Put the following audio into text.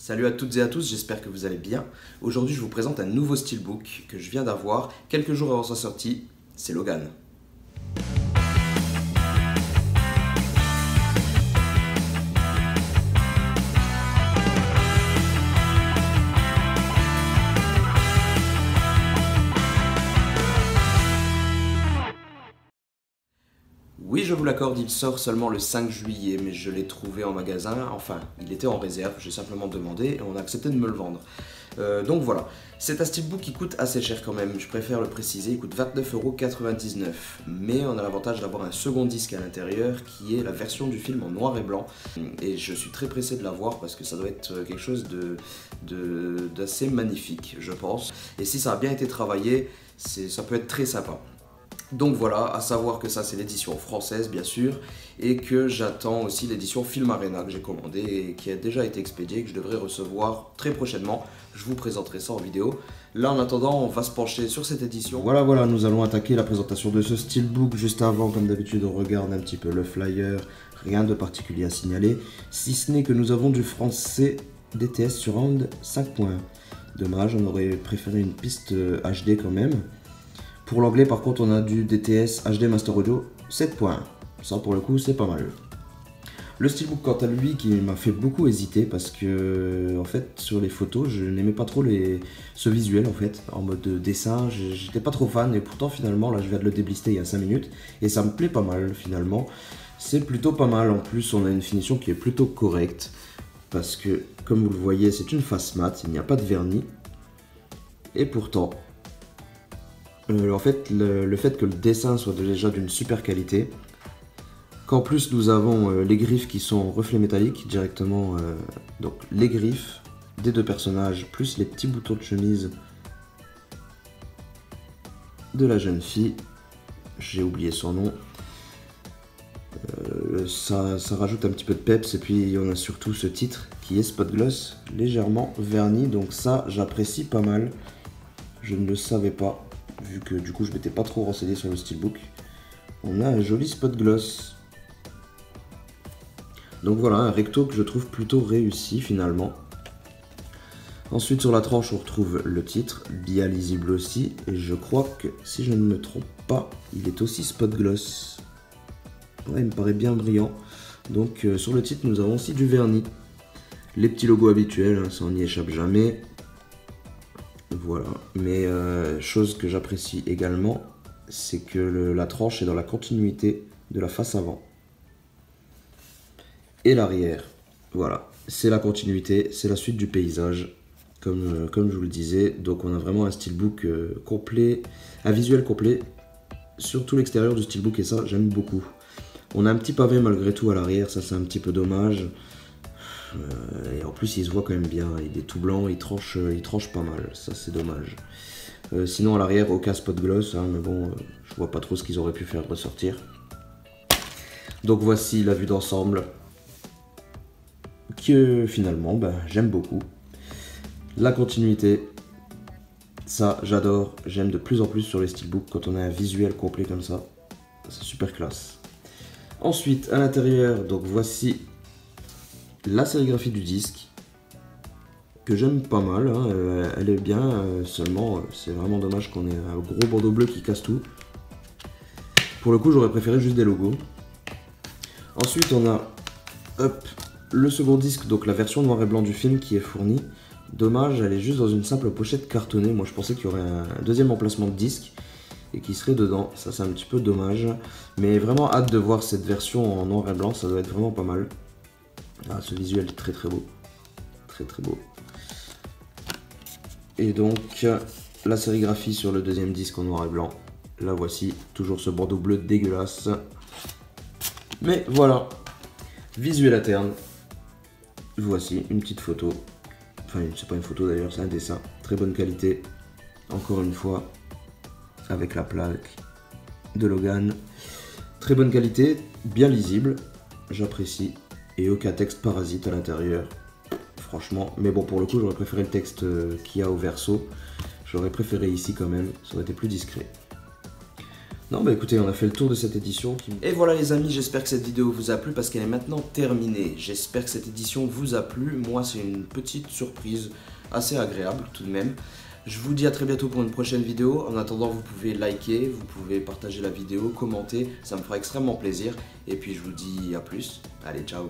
Salut à toutes et à tous, j'espère que vous allez bien. Aujourd'hui, je vous présente un nouveau steelbook que je viens d'avoir quelques jours avant sa sortie, c'est Logan. Oui, je vous l'accorde, il sort seulement le 5 juillet, mais je l'ai trouvé en magasin, enfin, il était en réserve, j'ai simplement demandé et on a accepté de me le vendre. Donc voilà, c'est un steelbook qui coûte assez cher quand même, je préfère le préciser, il coûte 29,99 €, mais on a l'avantage d'avoir un second disque à l'intérieur qui est la version du film en noir et blanc, et je suis très pressé de l'avoir parce que ça doit être quelque chose d'assez magnifique, je pense, et si ça a bien été travaillé, ça peut être très sympa. Donc voilà, à savoir que ça c'est l'édition française bien sûr, et que j'attends aussi l'édition Film Arena que j'ai commandée et qui a déjà été expédiée et que je devrais recevoir très prochainement. Je vous présenterai ça en vidéo. Là en attendant, on va se pencher sur cette édition. Voilà, nous allons attaquer la présentation de ce steelbook. Juste avant, comme d'habitude, on regarde un petit peu le flyer, rien de particulier à signaler, si ce n'est que nous avons du français DTS Surround 5.1. Dommage, on aurait préféré une piste HD quand même. Pour l'anglais, par contre, on a du DTS HD Master Audio 7.1. Ça, pour le coup, c'est pas mal. Le steelbook, quant à lui, qui m'a fait beaucoup hésiter parce que, en fait, sur les photos, je n'aimais pas trop ce visuel, en fait, en mode dessin. J'étais pas trop fan et pourtant, finalement, là, je viens de le déblister il y a 5 minutes et ça me plaît pas mal, finalement. C'est plutôt pas mal. En plus, on a une finition qui est plutôt correcte parce que, comme vous le voyez, c'est une face mat, il n'y a pas de vernis. Et pourtant, en fait, le fait que le dessin soit déjà d'une super qualité, qu'en plus nous avons les griffes qui sont en reflet métallique directement, donc les griffes des deux personnages, plus les petits boutons de chemise de la jeune fille, j'ai oublié son nom, ça rajoute un petit peu de peps, et puis on a surtout ce titre qui est Spot Gloss, légèrement verni, donc ça j'apprécie pas mal, je ne le savais pas. Vu que du coup je m'étais pas trop renseigné sur le steelbook. On a un joli spot gloss. Donc voilà, un recto que je trouve plutôt réussi finalement. Ensuite sur la tranche on retrouve le titre, bien lisible aussi. Et je crois que si je ne me trompe pas, il est aussi spot gloss. Ouais, il me paraît bien brillant. Donc sur le titre nous avons aussi du vernis. Les petits logos habituels, hein, ça on n'y échappe jamais. Voilà, mais chose que j'apprécie également, c'est que la tranche est dans la continuité de la face avant et l'arrière. Voilà, c'est la continuité, c'est la suite du paysage, comme je vous le disais. Donc on a vraiment un steelbook complet, un visuel complet sur tout l'extérieur du steelbook et ça j'aime beaucoup. On a un petit pavé malgré tout à l'arrière, ça c'est un petit peu dommage. Et en plus il se voit quand même bien, il est tout blanc, il tranche pas mal, ça c'est dommage. Sinon à l'arrière aucun spot gloss, hein, mais bon, je vois pas trop ce qu'ils auraient pu faire ressortir. Donc voici la vue d'ensemble, que finalement j'aime beaucoup. La continuité, ça j'adore, j'aime de plus en plus sur les steelbooks quand on a un visuel complet comme ça, c'est super classe. Ensuite à l'intérieur, donc voici la sérigraphie du disque, que j'aime pas mal, hein, elle est bien, seulement c'est vraiment dommage qu'on ait un gros bandeau bleu qui casse tout. Pour le coup j'aurais préféré juste des logos. Ensuite on a le second disque, donc la version noir et blanc du film qui est fournie. Dommage, elle est juste dans une simple pochette cartonnée, moi je pensais qu'il y aurait un deuxième emplacement de disque et qui serait dedans, ça c'est un petit peu dommage. Mais vraiment hâte de voir cette version en noir et blanc, ça doit être vraiment pas mal. Ah, ce visuel est très beau, très beau. Et donc la sérigraphie sur le deuxième disque en noir et blanc, la voici, toujours ce bandeau bleu dégueulasse. Mais voilà, visuel interne, voici une petite photo, enfin c'est pas une photo d'ailleurs, c'est un dessin, très bonne qualité, encore une fois, avec la plaque de Logan, très bonne qualité, bien lisible, j'apprécie. Et aucun texte parasite à l'intérieur, franchement. Mais bon, pour le coup, j'aurais préféré le texte qu'il y a au verso. J'aurais préféré ici quand même, ça aurait été plus discret. Non bah écoutez, on a fait le tour de cette édition. Et voilà les amis, j'espère que cette vidéo vous a plu parce qu'elle est maintenant terminée. J'espère que cette édition vous a plu. Moi c'est une petite surprise assez agréable tout de même. Je vous dis à très bientôt pour une prochaine vidéo. En attendant, vous pouvez liker, vous pouvez partager la vidéo, commenter, ça me fera extrêmement plaisir. Et puis je vous dis à plus. Allez, ciao.